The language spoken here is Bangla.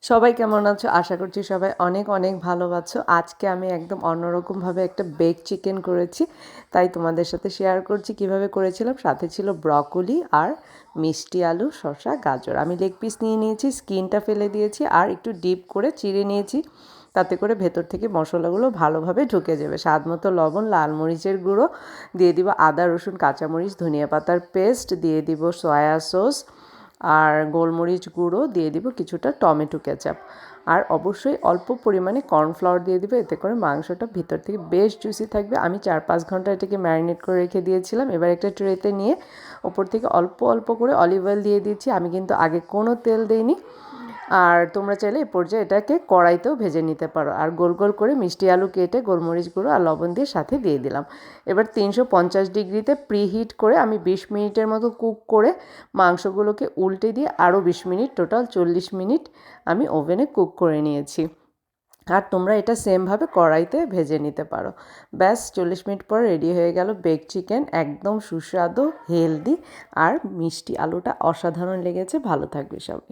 সবাই কেমন আছো? আশা করছি সবাই অনেক অনেক ভালো আছো। আজকে আমি একদম অন্যরকমভাবে একটা বেক চিকেন করেছি, তাই তোমাদের সাথে শেয়ার করছি কিভাবে করেছিলাম। সাথে ছিল ব্রকলি আর মিষ্টি আলু, শসা, গাজর। আমি লেগ পিস নিয়ে নিয়েছি, স্কিনটা ফেলে দিয়েছি আর একটু ডিপ করে চিড়ে নিয়েছি, তাতে করে ভেতর থেকে মশলাগুলো ভালোভাবে ঢুকে যাবে। স্বাদ মতো লবণ, লাল মরিচের গুঁড়ো দিয়ে দিব, আদা রসুন কাঁচামরিচ ধনিয়া পাতার পেস্ট দিয়ে দিব, সয়া সস আর গোলমরিচ গুঁড়ো দিয়ে দিব, কিছুটা টমেটো কেচাপ আর অবশ্যই অল্প পরিমাণে কর্নফ্লাওয়ার দিয়ে দিব। এতে করে মাংসটা ভিতর থেকে বেশ জুসি থাকবে। আমি 4-5 ঘন্টা এটাকে ম্যারিনেট করে রেখে দিয়েছিলাম। এবার একটা ট্রেতে নিয়ে ওপর থেকে অল্প অল্প করে অলিভ অয়েল দিয়ে দিচ্ছি। আমি কিন্তু আগে কোনো তেল দিইনি। আর তোমরা চাইলে এই পর্যায়ে এটাকে কড়াইতেও ভেজে নিতে পারো। আর গোল গোল করে মিষ্টি আলু কেটে গোলমরিচ গুঁড়ো আর লবণ দিয়ে সাথে দিয়ে দিলাম। এবার 350 ডিগ্রিতে প্রিহিট করে আমি 20 মিনিটের মতো কুক করে মাংসগুলোকে উল্টে দিয়ে আরও 20 মিনিট, টোটাল 40 মিনিট আমি ওভেনে কুক করে নিয়েছি। আর তোমরা এটা সেমভাবে কড়াইতে ভেজে নিতে পারো। ব্যাস 40 মিনিট পর রেডি হয়ে গেল বেক চিকেন, একদম সুস্বাদু, হেলদি আর মিষ্টি আলুটা অসাধারণ লেগেছে। ভালো থাকবে সবাই।